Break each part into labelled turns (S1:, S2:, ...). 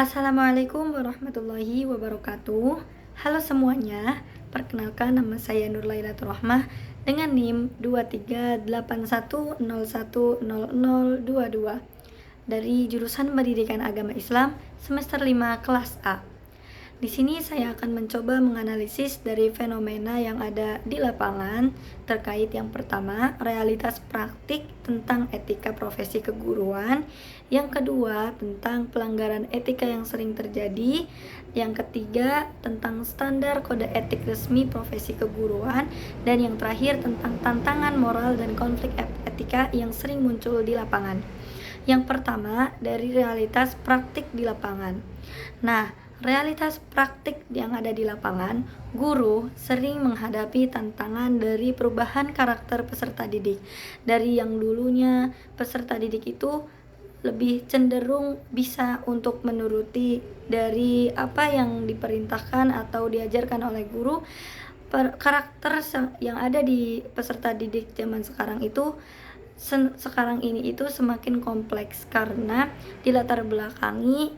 S1: Assalamualaikum warahmatullahi wabarakatuh. Halo semuanya, perkenalkan nama saya Nur Lailatul Rahmah dengan NIM 2381010022 dari jurusan Pendidikan Agama Islam semester 5 kelas A. Di sini saya akan mencoba menganalisis dari fenomena yang ada di lapangan terkait yang pertama, realitas praktik tentang etika profesi keguruan, yang kedua, tentang pelanggaran etika yang sering terjadi, yang ketiga, tentang standar kode etik resmi profesi keguruan, dan yang terakhir tentang tantangan moral dan konflik etika yang sering muncul di lapangan. Yang pertama, dari realitas praktik di lapangan. Nah, realitas praktik yang ada di lapangan, guru sering menghadapi tantangan dari perubahan karakter peserta didik. Dari yang dulunya peserta didik itu lebih cenderung bisa untuk menuruti dari apa yang diperintahkan atau diajarkan oleh guru, karakter yang ada di peserta didik zaman sekarang itu sekarang ini itu semakin kompleks karena dilatar belakangi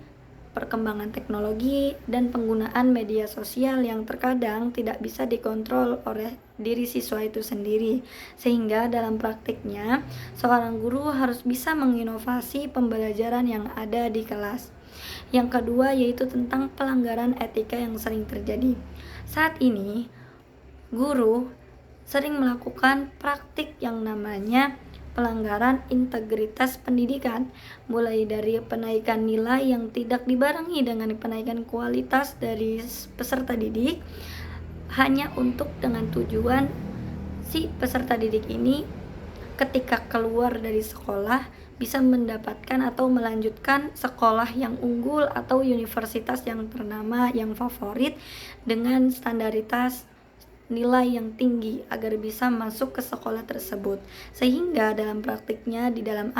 S1: perkembangan teknologi dan penggunaan media sosial yang terkadang tidak bisa dikontrol oleh diri siswa itu sendiri, sehingga dalam praktiknya seorang guru harus bisa menginovasi pembelajaran yang ada di kelas. Yang kedua yaitu tentang pelanggaran etika yang sering terjadi. Saat ini guru sering melakukan praktik yang namanya pelanggaran integritas pendidikan, mulai dari penaikan nilai yang tidak dibarengi dengan penaikan kualitas dari peserta didik, hanya untuk dengan tujuan si peserta didik ini ketika keluar dari sekolah bisa mendapatkan atau melanjutkan sekolah yang unggul atau universitas yang ternama yang favorit dengan standaritas nilai yang tinggi agar bisa masuk ke sekolah tersebut, sehingga dalam praktiknya pada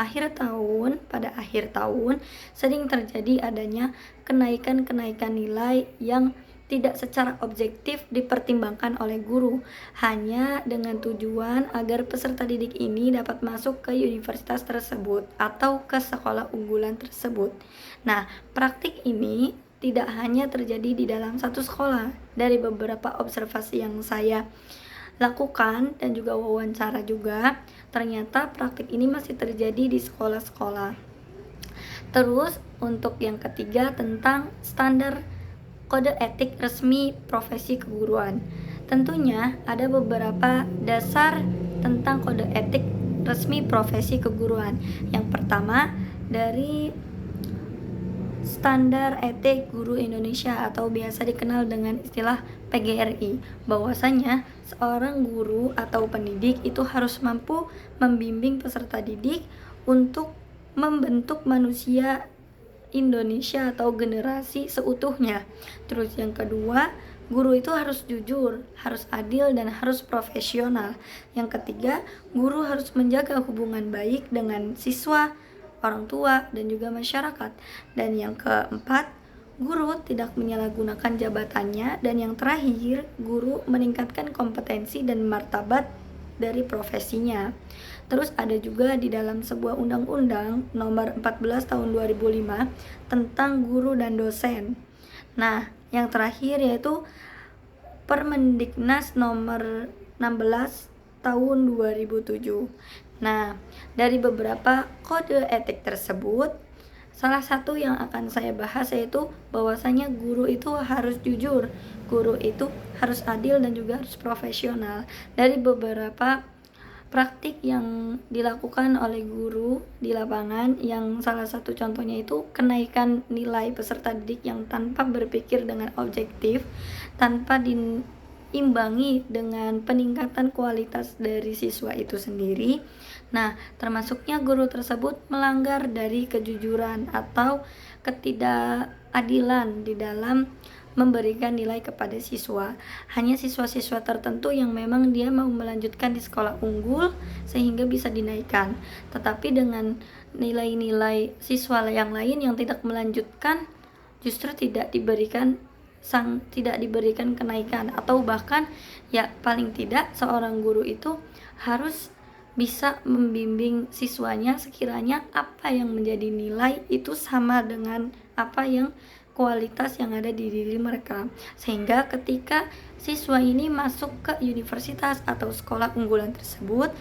S1: akhir tahun sering terjadi adanya kenaikan nilai yang tidak secara objektif dipertimbangkan oleh guru, hanya dengan tujuan agar peserta didik ini dapat masuk ke universitas tersebut atau ke sekolah unggulan tersebut. Nah, praktik ini tidak hanya terjadi di dalam satu sekolah. Dari beberapa observasi yang saya lakukan dan juga wawancara juga, ternyata praktik ini masih terjadi di sekolah-sekolah. Terus untuk yang ketiga tentang standar kode etik resmi profesi keguruan. Tentunya ada beberapa dasar tentang kode etik resmi profesi keguruan. Yang pertama dari Standar Etik Guru Indonesia atau biasa dikenal dengan istilah PGRI, bahwasanya seorang guru atau pendidik itu harus mampu membimbing peserta didik untuk membentuk manusia Indonesia atau generasi seutuhnya. Terus yang kedua, guru itu harus jujur, harus adil, dan harus profesional. Yang ketiga, guru harus menjaga hubungan baik dengan siswa, orang tua, dan juga masyarakat. Dan yang keempat, guru tidak menyalahgunakan jabatannya. Dan yang terakhir, guru meningkatkan kompetensi dan martabat dari profesinya. Terus ada juga di dalam sebuah undang-undang nomor 14 tahun 2005 tentang guru dan dosen. Nah, yang terakhir yaitu Permendiknas nomor 16 tahun 2007. Nah, dari beberapa kode etik tersebut, salah satu yang akan saya bahas yaitu bahwasanya guru itu harus jujur, guru itu harus adil, dan juga harus profesional. Dari beberapa praktik yang dilakukan oleh guru di lapangan, yang salah satu contohnya itu kenaikan nilai peserta didik yang tanpa berpikir dengan objektif, tanpa diimbangi dengan peningkatan kualitas dari siswa itu sendiri. Nah, termasuknya guru tersebut melanggar dari kejujuran atau ketidakadilan di dalam memberikan nilai kepada siswa. Hanya siswa-siswa tertentu yang memang dia mau melanjutkan di sekolah unggul sehingga bisa dinaikkan. Tetapi dengan nilai-nilai siswa yang lain yang tidak melanjutkan justru tidak diberikan kenaikan, atau bahkan ya paling tidak seorang guru itu harus bisa membimbing siswanya sekiranya apa yang menjadi nilai itu sama dengan apa yang kualitas yang ada di diri mereka. Sehingga ketika siswa ini masuk ke universitas atau sekolah unggulan tersebut,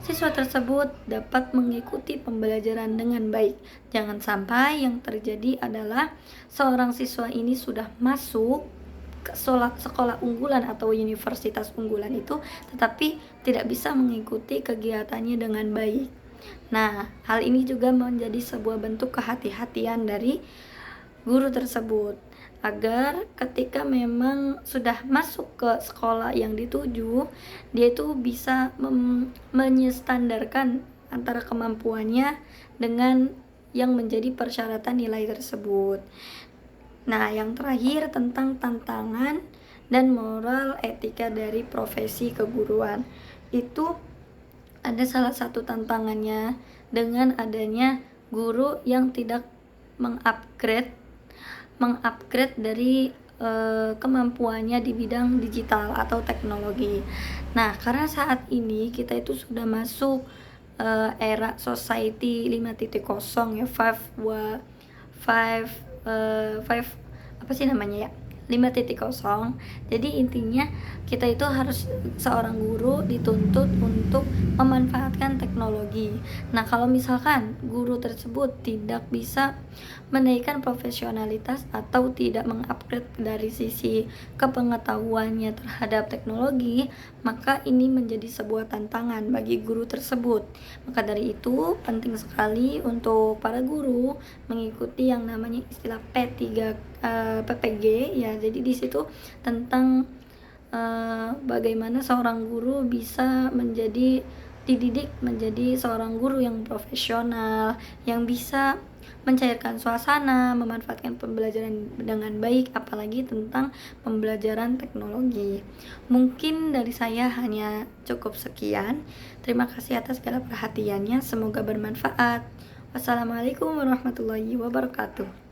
S1: siswa tersebut dapat mengikuti pembelajaran dengan baik. Jangan sampai yang terjadi adalah seorang siswa ini sudah masuk ke sekolah unggulan atau universitas unggulan itu, tetapi tidak bisa mengikuti kegiatannya dengan baik. Nah, hal ini juga menjadi sebuah bentuk kehati-hatian dari guru tersebut, agar ketika memang sudah masuk ke sekolah yang dituju, dia itu bisa menyestandarkan antara kemampuannya dengan yang menjadi persyaratan nilai tersebut. Nah, yang terakhir tentang tantangan dan moral etika dari profesi keguruan. Itu ada salah satu tantangannya dengan adanya guru yang tidak mengupgrade dari kemampuannya di bidang digital atau teknologi. Nah, karena saat ini kita itu sudah masuk era society 5.0 ya, 5 apa sih namanya ya, 5.0. Jadi intinya kita itu harus, seorang guru dituntut untuk memanfaatkan teknologi. Nah, kalau misalkan guru tersebut tidak bisa menaikkan profesionalitas atau tidak mengupgrade dari sisi kepengetahuannya terhadap teknologi, maka ini menjadi sebuah tantangan bagi guru tersebut. Maka dari itu penting sekali untuk para guru mengikuti yang namanya istilah PPG ya. Jadi di situ tentang bagaimana seorang guru bisa dididik menjadi seorang guru yang profesional, yang bisa mencairkan suasana, memanfaatkan pembelajaran dengan baik, apalagi tentang pembelajaran teknologi. Mungkin dari saya hanya cukup sekian. Terima kasih atas segala perhatiannya, semoga bermanfaat. Wassalamualaikum warahmatullahi wabarakatuh.